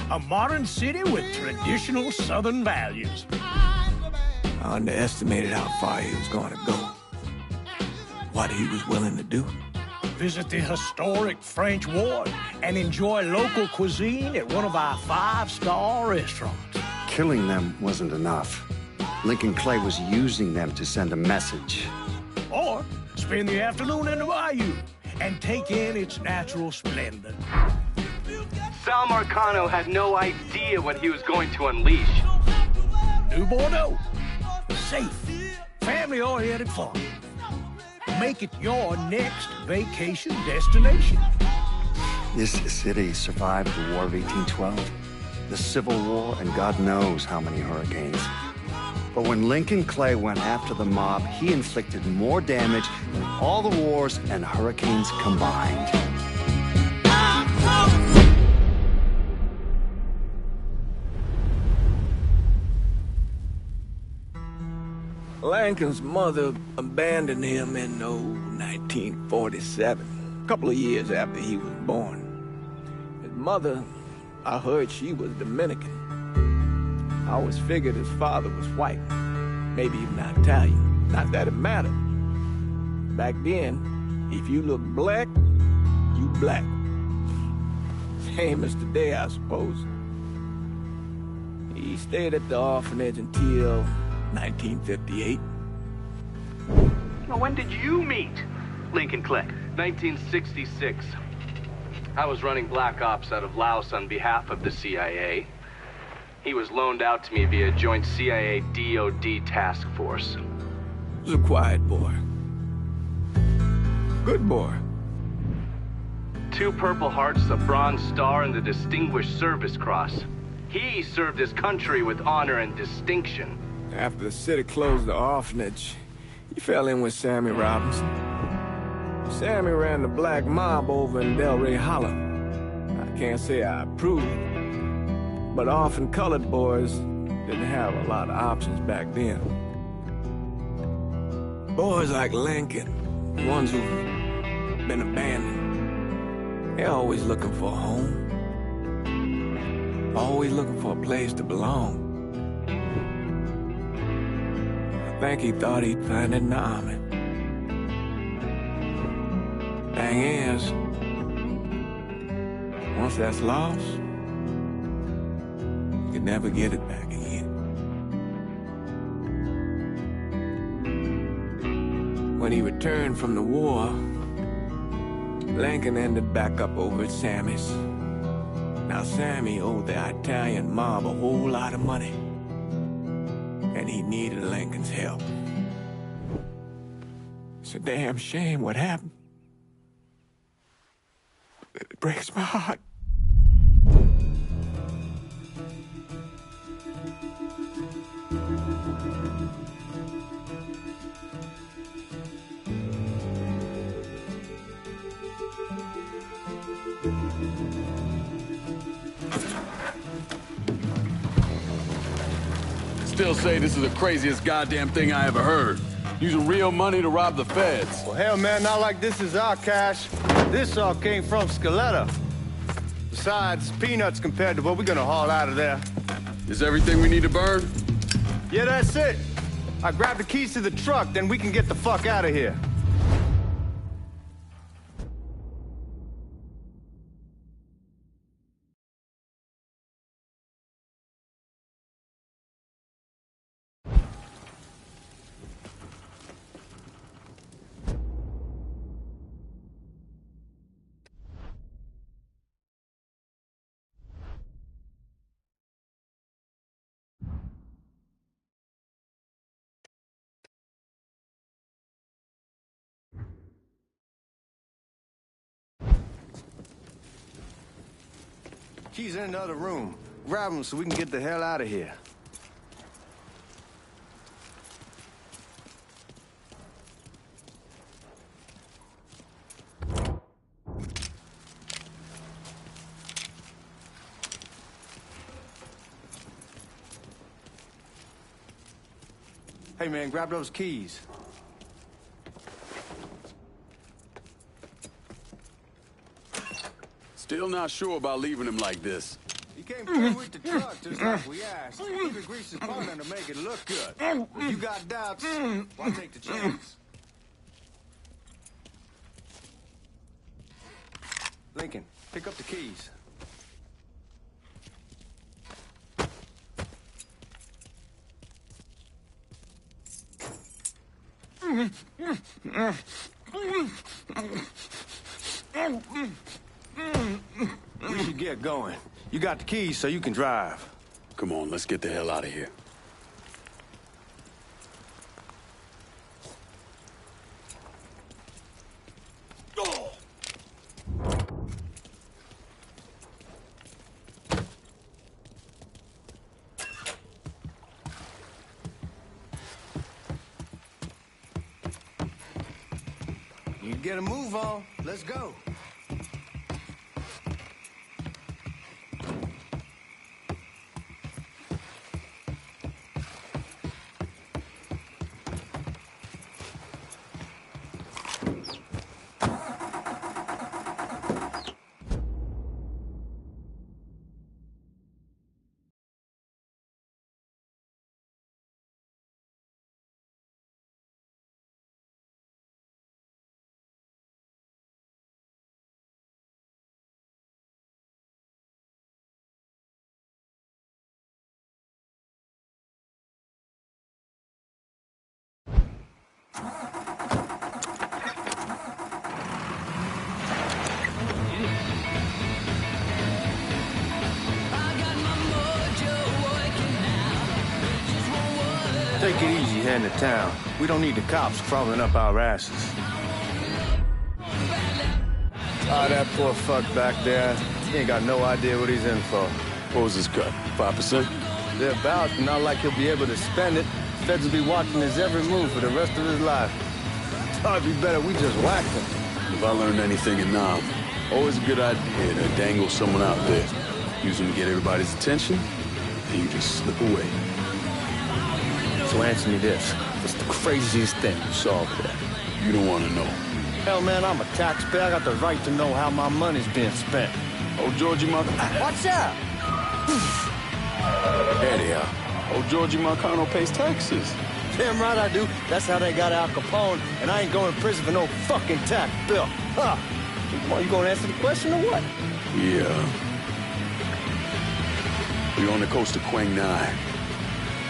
A modern city with traditional Southern values. I underestimated how far he was going to go. What he was willing to do. Visit the historic French Ward and enjoy local cuisine at one of our 5-star restaurants. Killing them wasn't enough. Lincoln Clay was using them to send a message. Or spend the afternoon in the bayou and take in its natural splendor. Sal Marcano had no idea what he was going to unleash. New Bordeaux. Safe, family-oriented fun. Make it your next vacation destination. This city survived the War of 1812, the Civil War, and God knows how many hurricanes. But when Lincoln Clay went after the mob, he inflicted more damage than all the wars and hurricanes combined. Lincoln's mother abandoned him in 1947, a couple of years after he was born. His mother, I heard she was Dominican. I always figured his father was white, maybe even Italian. Not that it mattered. Back then, if you look black, you black. Same as today, I suppose. He stayed at the orphanage until 1958. Now, when did you meet Lincoln Clay? 1966. I was running Black Ops out of Laos on behalf of the CIA. He was loaned out to me via joint CIA-DOD task force. He was a quiet boy. Good boy. 2 Purple Hearts, a Bronze Star, and the Distinguished Service Cross. He served his country with honor and distinction. After the city closed the orphanage, he fell in with Sammy Robinson. Sammy ran the black mob over in Delray Hollow. I can't say I approved, but orphan colored boys didn't have a lot of options back then. Boys like Lincoln, ones who've been abandoned, they're always looking for a home. Always looking for a place to belong. I think he thought he'd find it in the army. Thing is, once that's lost, you can never get it back again. When he returned from the war, Lincoln ended back up over at Sammy's. Now Sammy owed the Italian mob a whole lot of money, and he needed Lincoln's help. It's a damn shame what happened. It breaks my heart. Still say this is the craziest goddamn thing I ever heard. Using real money to rob the feds. Well, hell, man, not like this is our cash. This all came from Scaletta. Besides, peanuts compared to what we're gonna haul out of there. Is everything we need to burn? Yeah, that's it. I grabbed the keys to the truck, then we can get the fuck out of here. Keys in the other room. Grab them so we can get the hell out of here. Hey, man, grab those keys. Still not sure about leaving him like this. He came through with the truck just like we asked. We could grease his partner to make it look good. If you got doubts, why take the chance? Lincoln, pick up the keys. We should get going. You got the keys so you can drive. Come on, let's get the hell out of here. You get a move on. Let's go. Take it easy heading to town. We don't need the cops crawling up our asses. Ah, that poor fuck back there. He ain't got no idea what he's in for. What was his cut? 5%? They're about, not like he'll be able to spend it. Feds will be watching his every move for the rest of his life. Thought it'd be better we just whacked him. If I learned anything in Nam, always a good idea to dangle someone out there. Use them to get everybody's attention, and you just slip away. So answer me this. What's the craziest thing you saw over there? You don't want to know. Hell, man, I'm a taxpayer. I got the right to know how my money's being spent. Oh, Georgie Marcano. What's up? There they are. Oh, Georgie Marcano pays taxes. Damn right I do. That's how they got Al Capone, and I ain't going to prison for no fucking tax bill. Huh? Come on, you gonna answer the question or what? Yeah. We're on the coast of Quang Nai.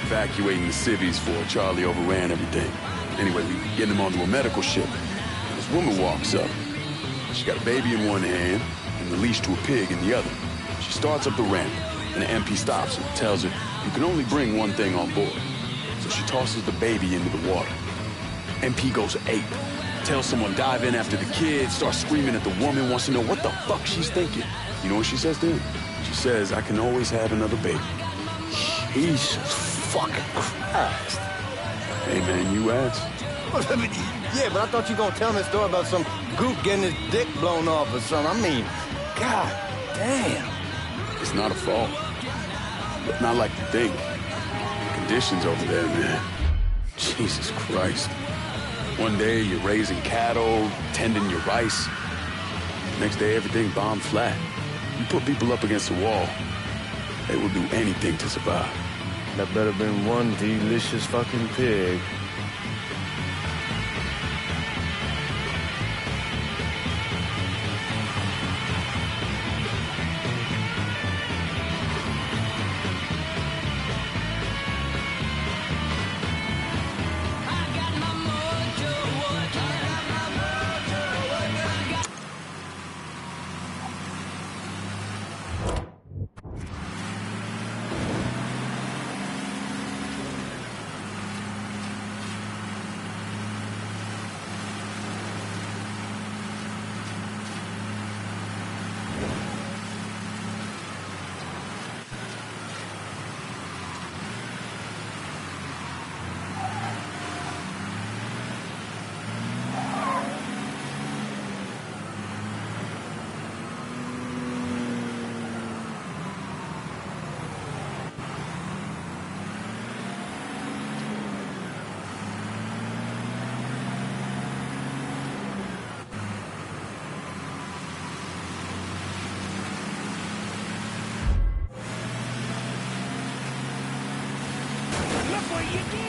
Evacuating the civvies for Charlie overran everything. Anyway, we getting him onto a medical ship. This woman walks up. She got a baby in one hand and the leash to a pig in the other. She starts up the ramp, and the MP stops her and tells her you can only bring one thing on board. So she tosses the baby into the water. MP goes ape. Tells someone dive in after the kid, starts screaming at the woman, wants to know what the fuck she's thinking. You know what she says to him? She says, I can always have another baby. Jesus fucking Christ. Hey, man, you asked. Yeah, but I thought you were gonna tell me a story about some goop getting his dick blown off or something. I mean, god damn. It's not a fault. But not like you think. The conditions over there, man. Jesus Christ. One day you're raising cattle, tending your rice. Next day everything bombed flat. You put people up against the wall, they will do anything to survive. That better been one delicious fucking pig. what you did.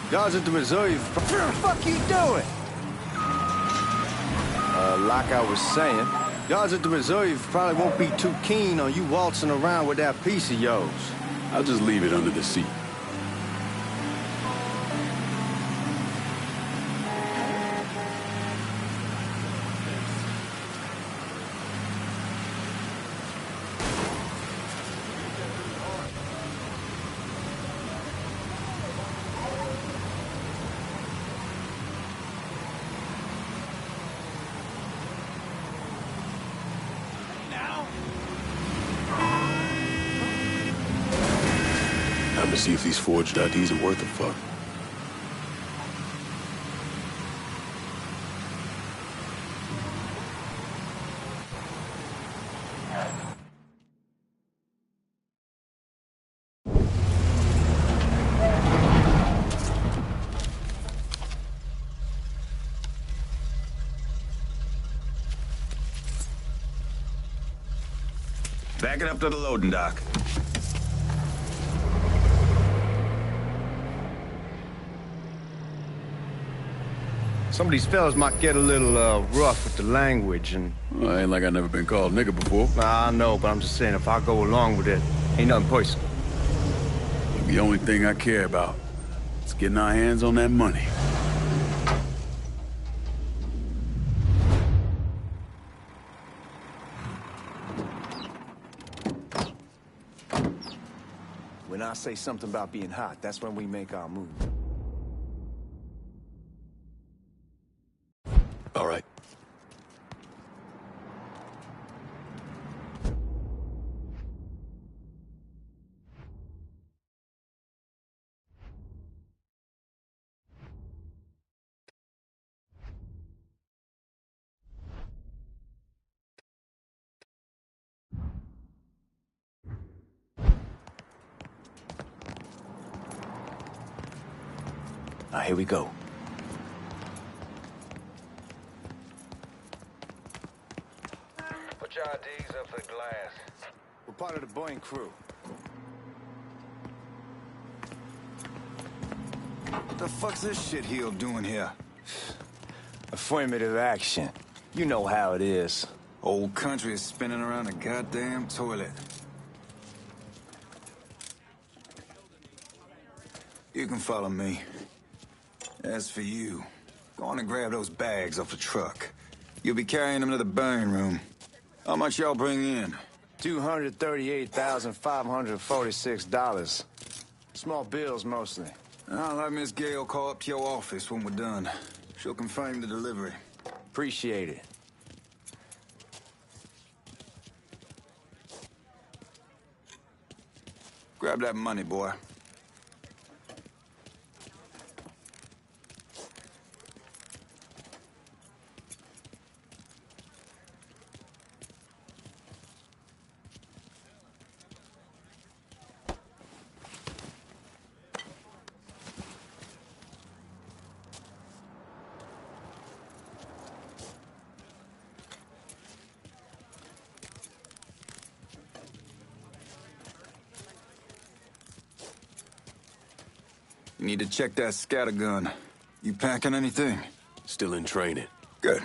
Guards at the Missouri. What the fuck you doing? Like I was saying, guards at the Missouri probably won't be too keen on you waltzing around with that piece of yours. I'll just leave it under the seat. Time to see if these forged IDs are worth a fuck. Back it up to the loading dock. Some of these fellas might get a little rough with the language, and... Well, ain't like I never been called nigga before. Nah, I know, but I'm just saying, if I go along with it, ain't nothing personal. The only thing I care about is getting our hands on that money. When I say something about being hot, that's when we make our move. All right. Now, here we go. Put your IDs up for the glass. We're part of the Boeing crew. What the fuck's this shitheel doing here? Affirmative action. You know how it is. Old country is spinning around a goddamn toilet. You can follow me. As for you, go on and grab those bags off the truck. You'll be carrying them to the burn room. How much y'all bring in? $238,546. Small bills, mostly. I'll have Miss Gale call up to your office when we're done. She'll confirm the delivery. Appreciate it. Grab that money, boy. You need to check that scattergun. You packing anything? Still in training. Good.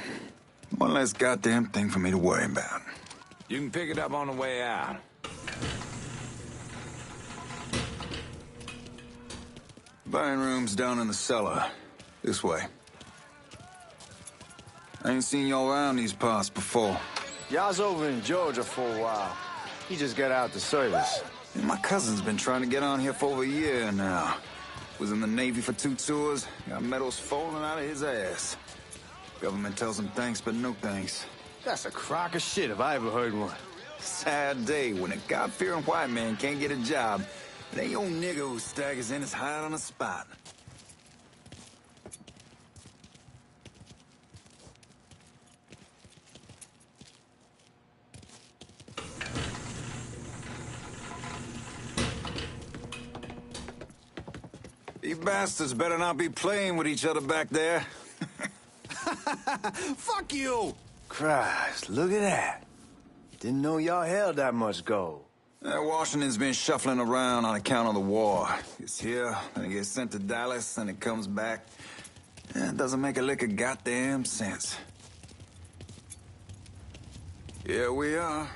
One less goddamn thing for me to worry about. You can pick it up on the way out. Buying room's down in the cellar. This way. I ain't seen y'all around these parts before. Y'all's over in Georgia for a while. He just got out the service. And my cousin's been trying to get on here for over a year now. Was in the Navy for 2 tours, got medals falling out of his ass. Government tells him thanks, but no thanks. That's a crock of shit if I ever heard one. Sad day when a God-fearing white man can't get a job It ain't your nigga who staggers in his hide on the spot. You bastards better not be playing with each other back there. Fuck you! Christ, look at that. Didn't know y'all held that much gold. Washington's been shuffling around on account of the war. It's here, then it gets sent to Dallas, then it comes back. It doesn't make a lick of goddamn sense. Here we are.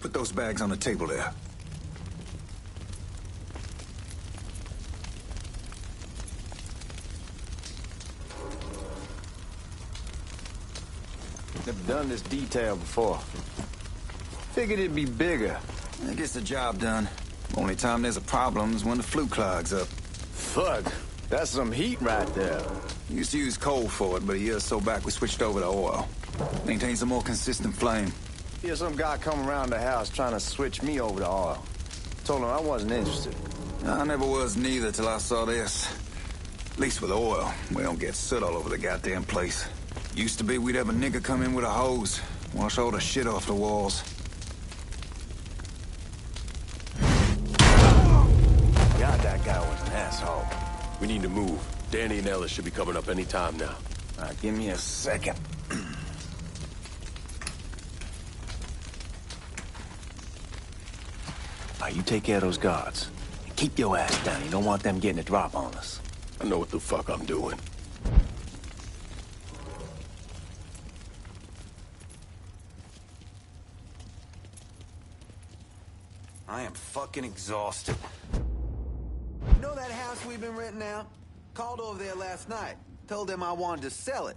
Put those bags on the table there. Never done this detail before. Figured it'd be bigger. It gets the job done. Only time there's a problem is when the flue clogs up. Fuck, that's some heat right there. We used to use coal for it, but a year or so back we switched over to oil. Maintains a more consistent flame. Here's some guy come around the house trying to switch me over to oil. Told him I wasn't interested. I never was neither till I saw this. At least with oil, we don't get soot all over the goddamn place. Used to be we'd have a nigga come in with a hose, wash all the shit off the walls. God, that guy was an asshole. We need to move. Danny and Ellis should be coming up any time now. All right, give me a second. All right, you take care of those guards. And keep your ass down. You don't want them getting a drop on us. I know what the fuck I'm doing. I am fucking exhausted. You know that house we've been renting out? Called over there last night. Told them I wanted to sell it.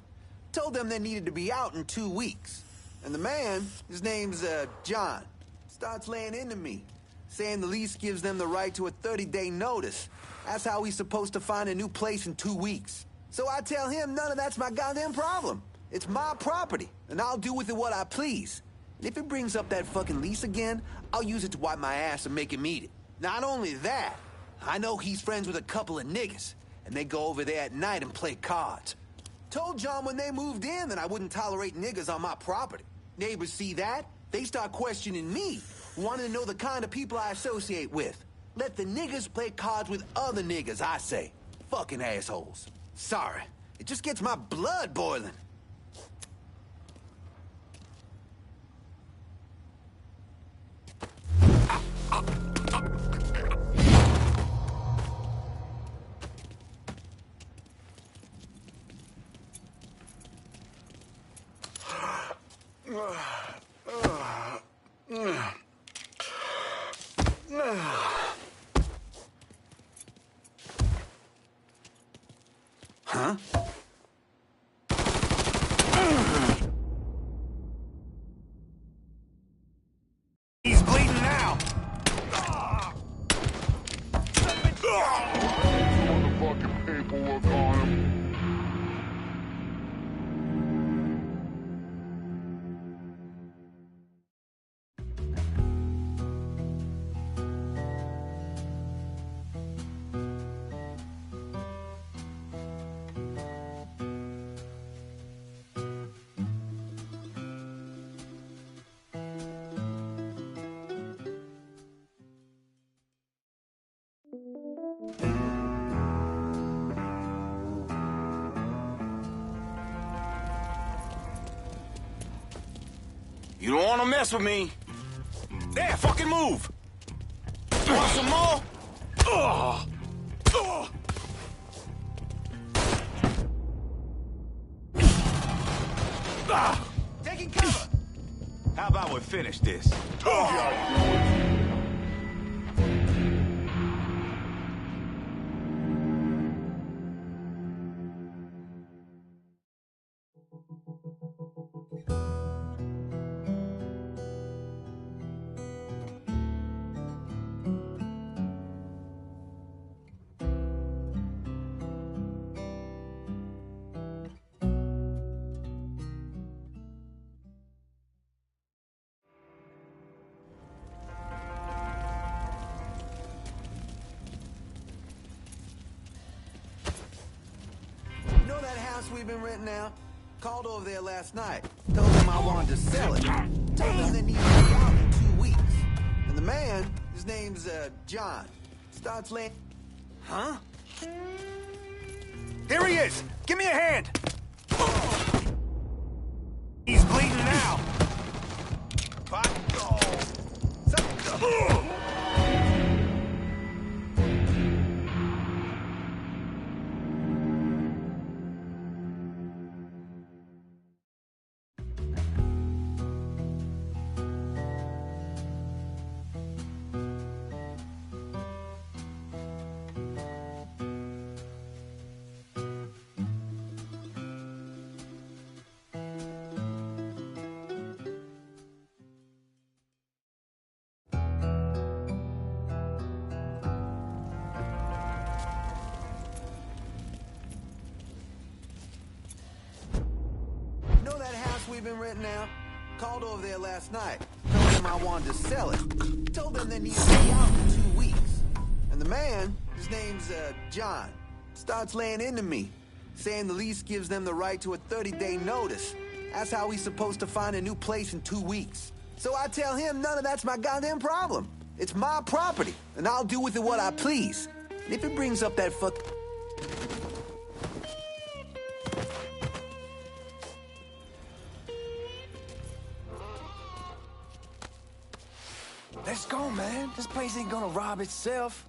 Told them they needed to be out in 2 weeks. And the man, his name's, John, starts laying into me, saying the lease gives them the right to a 30-day notice. That's how he's supposed to find a new place in 2 weeks. So I tell him none of that's my goddamn problem. It's my property, and I'll do with it what I please. And if it brings up that fucking lease again, I'll use it to wipe my ass and make him eat it. Not only that, I know he's friends with a couple of niggas, and they go over there at night and play cards. Told John when they moved in that I wouldn't tolerate niggas on my property. Neighbors see that, they start questioning me, wanting to know the kind of people I associate with. Let the niggas play cards with other niggas, I say. Fucking assholes. Sorry, it just gets my blood boiling. Huh? He's bleeding now. Motherfucking paperwork on him. You don't want to mess with me. There, fucking move. Want some more? Taking cover. How about we finish this? we've been renting out. Called over there last night. Told them I wanted to sell it. Told them they needed to be out in 2 weeks. And the man, his name's, John, starts laying... Huh? Here he is! Give me a hand! He's bleeding out! We've been renting out. Called over there last night. Told them I wanted to sell it. Told them they needed to be out in 2 weeks. And the man, his name's, John, starts laying into me, saying the lease gives them the right to a 30-day notice. That's how he's supposed to find a new place in 2 weeks. So I tell him none of that's my goddamn problem. It's my property, and I'll do with it what I please. And if it brings up that fuck... Let's go, man. This place ain't gonna rob itself.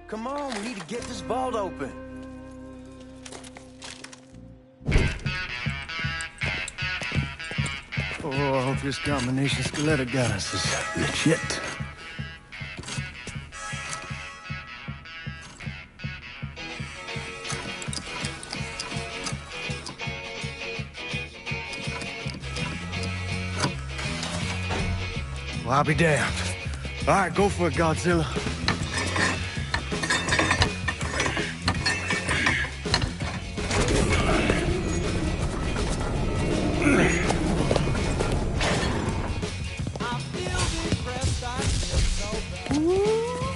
Come on, we need to get this vault open. Oh, I hope this combination Scaletta got us is legit. Well, I'll be damned. All right, go for it, Godzilla.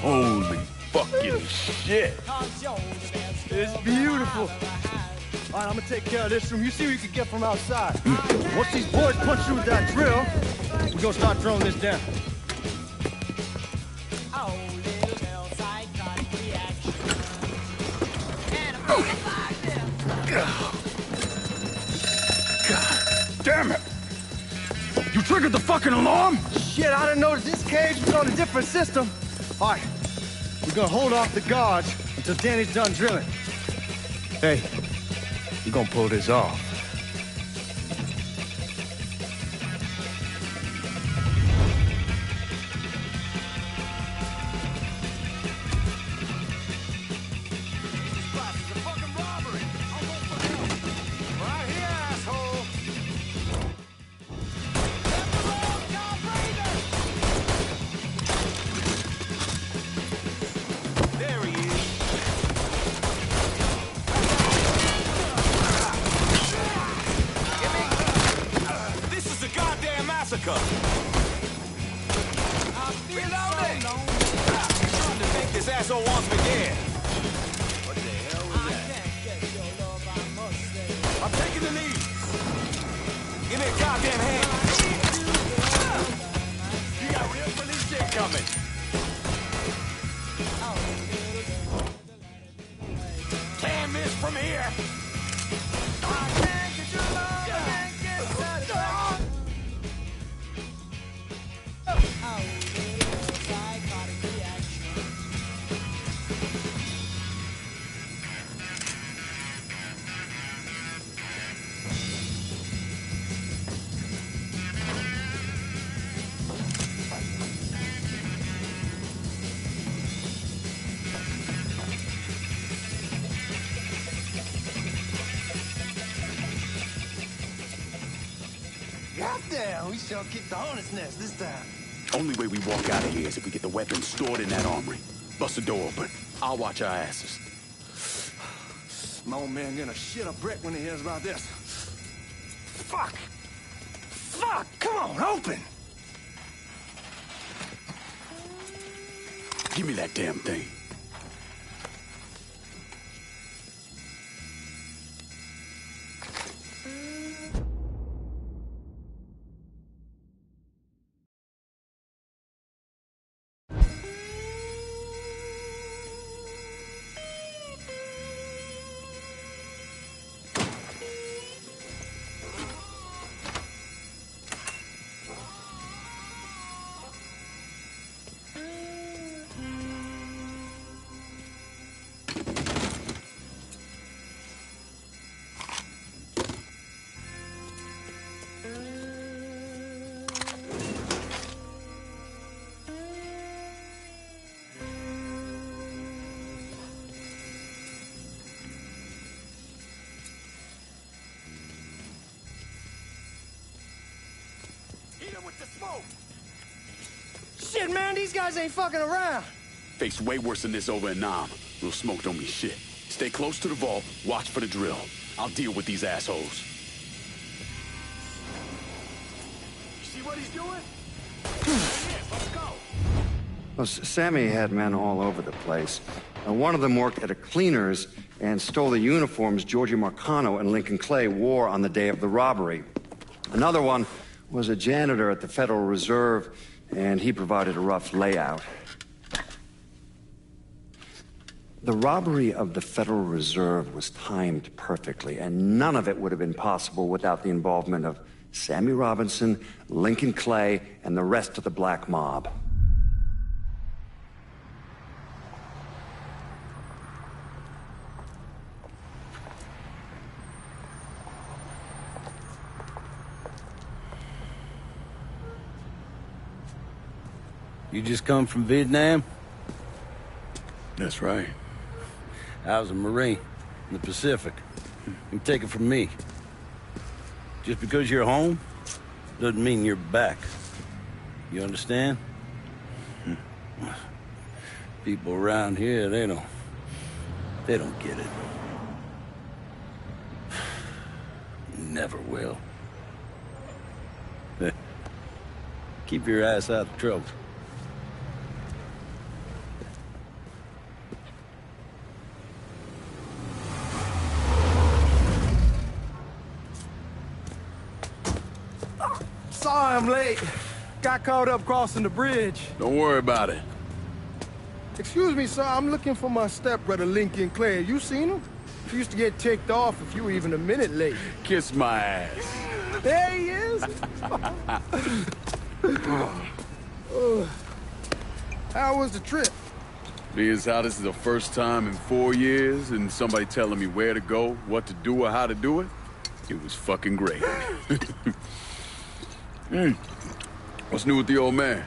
Holy fucking shit. It's beautiful. All right, I'm gonna take care of this room. You see what you can get from outside. Once these boys punch through with that drill, we're gonna start throwing this down. God damn it! You triggered the fucking alarm? Shit, I didn't notice this cage was on a different system. All right, we're gonna hold off the guards until Danny's done drilling. Hey, we're gonna pull this off. This asshole wants me dead. What the hell was that? I'm taking the lead. Give me a goddamn hand. You got real police shit coming. Can't miss from here. I can't get your love. I can't get satisfied. Goddamn, we sure kicked the hornet's nest this time. Only way we walk out of here is if we get the weapons stored in that armory. Bust the door open. I'll watch our asses. My old man gonna shit a brick when he hears about this. Fuck! Fuck! Come on, open! Give me that damn thing. Shit, man, these guys ain't fucking around. Faced way worse than this over in Nam. Little smoke don't mean shit. Stay close to the vault, watch for the drill. I'll deal with these assholes. You see what he's doing? Let's go. Well, Sammy had men all over the place. One of them worked at a cleaner's and stole the uniforms Georgie Marcano and Lincoln Clay wore on the day of the robbery. Another one was a janitor at the Federal Reserve, and he provided a rough layout. The robbery of the Federal Reserve was timed perfectly, and none of it would have been possible without the involvement of Sammy Robinson, Lincoln Clay, and the rest of the black mob. You just come from Vietnam? That's right. I was a Marine in the Pacific. You take it from me. Just because you're home doesn't mean you're back. You understand? People around here, they don't get it. Never will. Keep your ass out of trouble. Sorry I'm late. Got caught up crossing the bridge. Don't worry about it. Excuse me, sir. I'm looking for my stepbrother, Lincoln Clay. You seen him? He used to get ticked off if you were even a minute late. Kiss my ass. There he is. How was the trip? Being as how this is the first time in 4 years and somebody telling me where to go, what to do, or how to do it, it was fucking great. What's new with the old man?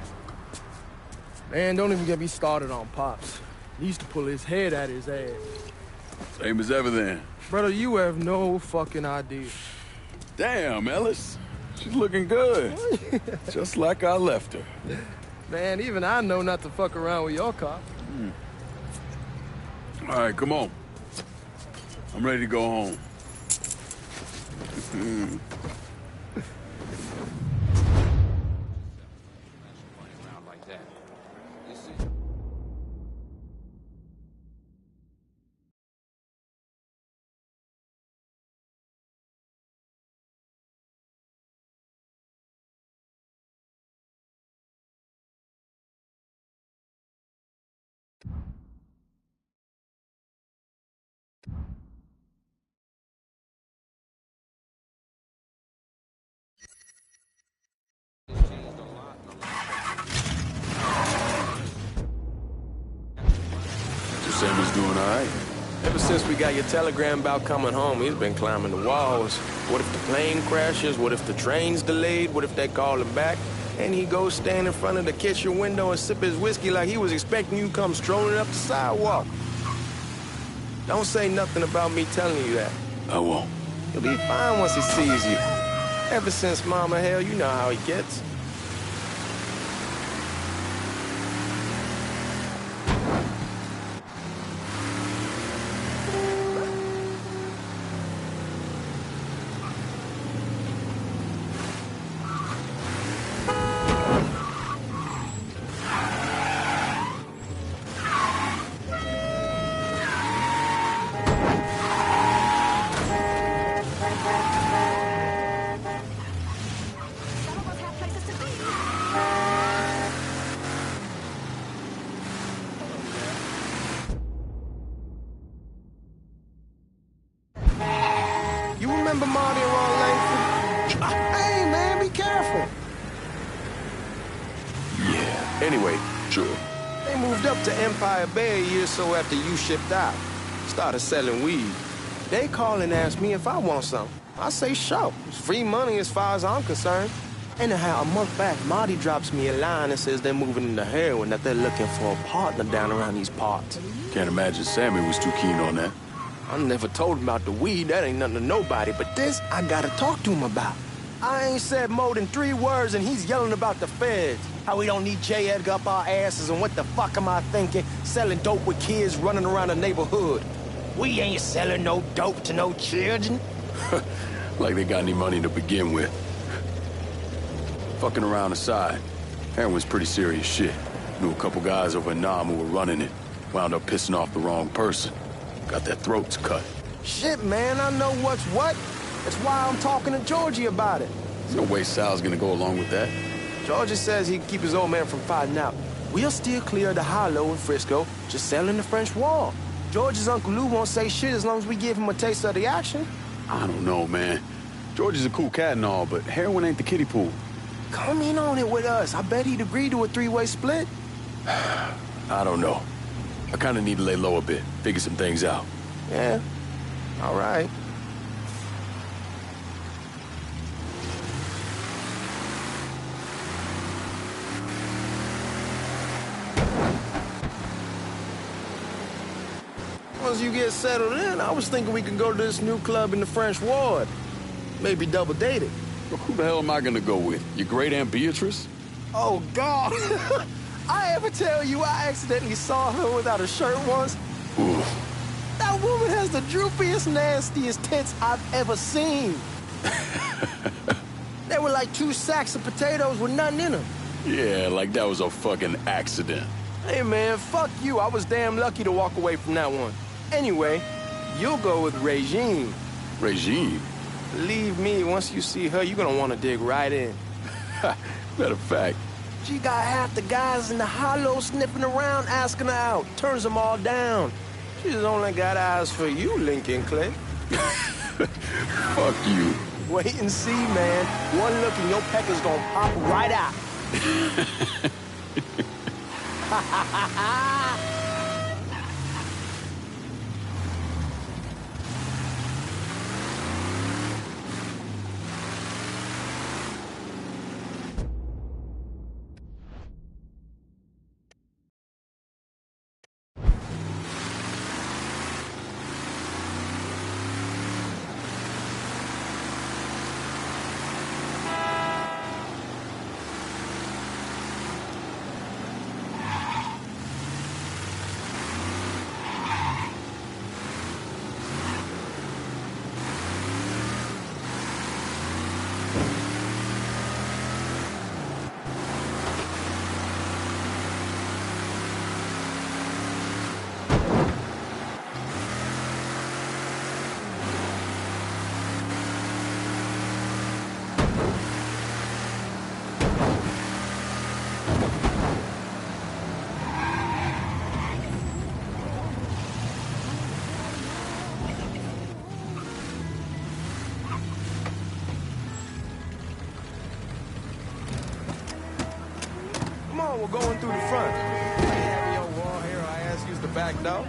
Man, don't even get me started on Pops. He used to pull his head out his ass. Same as ever then. Brother, you have no fucking idea. Damn, Ellis. She's looking good. Just like I left her. Man, even I know not to fuck around with your car. All right, come on. I'm ready to go home. Sammy's doing all right. Ever since we got your telegram about coming home, he's been climbing the walls. What if the plane crashes? What if the train's delayed? What if they call him back? And he goes stand in front of the kitchen window and sip his whiskey like he was expecting you to come strolling up the sidewalk. Don't say nothing about me telling you that. I won't. He'll be fine once he sees you. Ever since Mama Hell, you know how he gets. remember Marty around Langford? Hey, man, be careful. Yeah. Anyway, sure. They moved up to Empire Bay a year or so after you shipped out. Started selling weed. They call and ask me if I want some. I say sure. It's free money as far as I'm concerned. Anyhow, a month back, Marty drops me a line and says they're moving into heroin, that they're looking for a partner down around these parts. Can't imagine Sammy was too keen on that. I never told him about the weed. That ain't nothing to nobody. But this, I gotta talk to him about. I ain't said more than 3 words and he's yelling about the feds. How we don't need J. Edgar up our asses, and what the fuck am I thinking? Selling dope with kids running around the neighborhood. We ain't selling no dope to no children. Like they got any money to begin with. Fucking around aside, heroin's pretty serious shit. Knew a couple guys over in Nam who were running it. Wound up pissing off the wrong person. Got their throats cut. Shit, man, I know what's what. That's why I'm talking to Georgie about it. There's no way Sal's gonna go along with that. Georgie says he can keep his old man from fighting out. We'll still clear the hollow in Frisco, just selling the French Wall. George's Uncle Lou won't say shit as long as we give him a taste of the action. I don't know, man. George is a cool cat and all, but heroin ain't the kiddie pool. Come in on it with us. I bet he'd agree to a 3-way split. I don't know. I kinda need to lay low a bit, figure some things out. Yeah, all right. Once you get settled in, I was thinking we could go to this new club in the French Ward. Maybe double date it. Well, who the hell am I gonna go with? Your great Aunt Beatrice? Oh, God. I ever tell you I accidentally saw her without a shirt once? Ooh. That woman has the droopiest, nastiest tits I've ever seen. They were like 2 sacks of potatoes with nothing in them. Yeah, like that was a fucking accident. Hey, man, fuck you. I was damn lucky to walk away from that one. Anyway, you'll go with Regine. Regine? Believe me, once you see her, you're gonna want to dig right in. Matter of fact. She got half the guys in the hollow sniffing around, asking her out. Turns them all down. She's only got eyes for you, Lincoln Clay. Fuck you. Wait and see, man. One look and your pecker's gonna pop right out. We're going through the front. I ain't having your war hero. I ask use the back door.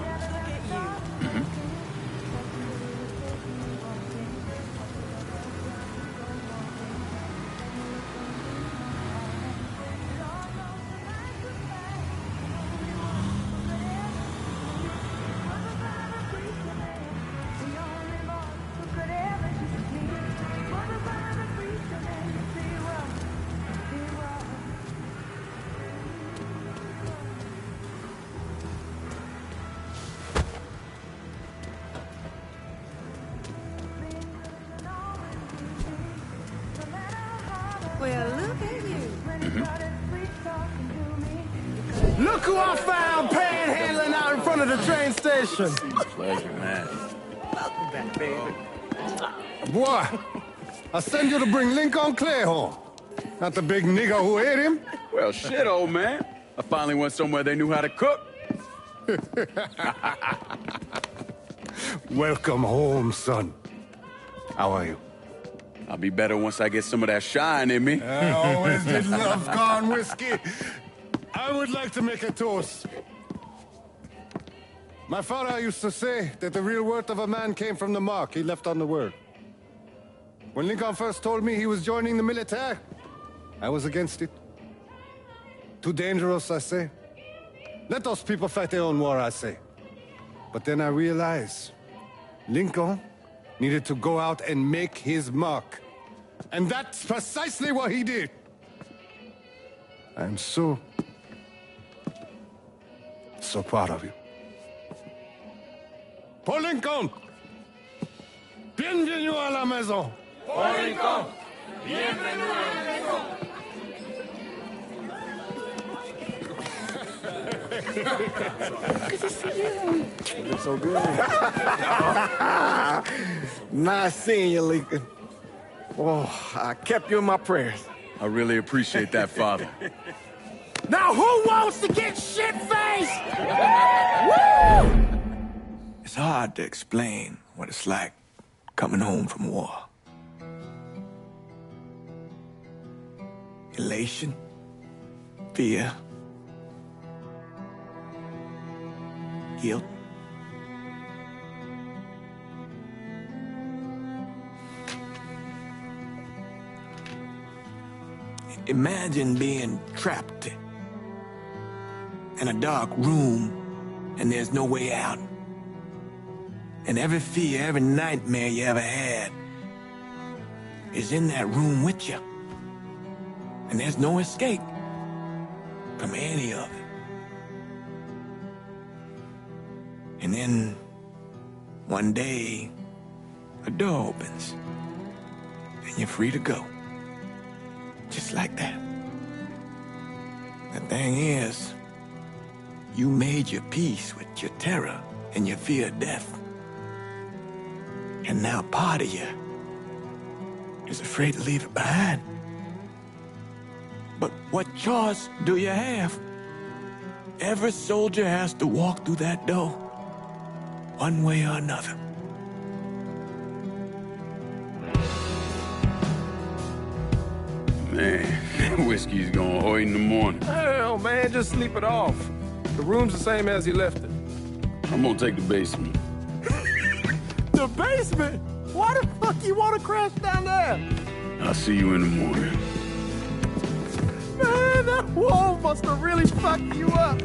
Well, look at you. Look who I found panhandling out in front of the train station. Pleasure, man. Welcome back, baby. Boy, I send you to bring Lincoln Clay home. Not the big nigger who ate him. Well, shit, old man. I finally went somewhere they knew how to cook. Welcome home, son. How are you? I'll be better once I get some of that shine in me. I always did love gone whiskey. I would like to make a toast. My father used to say that the real worth of a man came from the mark he left on the world. When Lincoln first told me he was joining the military, I was against it. Too dangerous, I say. Let those people fight their own war, I say. But then I realized Lincoln needed to go out and make his mark. And that's precisely what he did. I'm so proud of you. Paul Lincoln! Bienvenue à la maison! Paul Lincoln! Bienvenue à la maison! Good to see you. You're so good. Nice seeing you, Lincoln. Oh, I kept you in my prayers. I really appreciate that, Father. Now who wants to get shit-faced? Woo! It's hard to explain what it's like coming home from war. Elation, fear, guilt. Imagine being trapped in a dark room and there's no way out. And every fear, every nightmare you ever had is in that room with you. And there's no escape from any of it. And then one day, a door opens and you're free to go. Just like that. The thing is, you made your peace with your terror and your fear of death. And now part of you is afraid to leave it behind. But what choice do you have? Every soldier has to walk through that door, one way or another. Man, whiskey's going hoy in the morning. Hell, man, just sleep it off. The room's the same as he left it. I'm gonna take the basement. The basement? Why the fuck you want to crash down there? I'll see you in the morning. Man, that wall must have really fucked you up.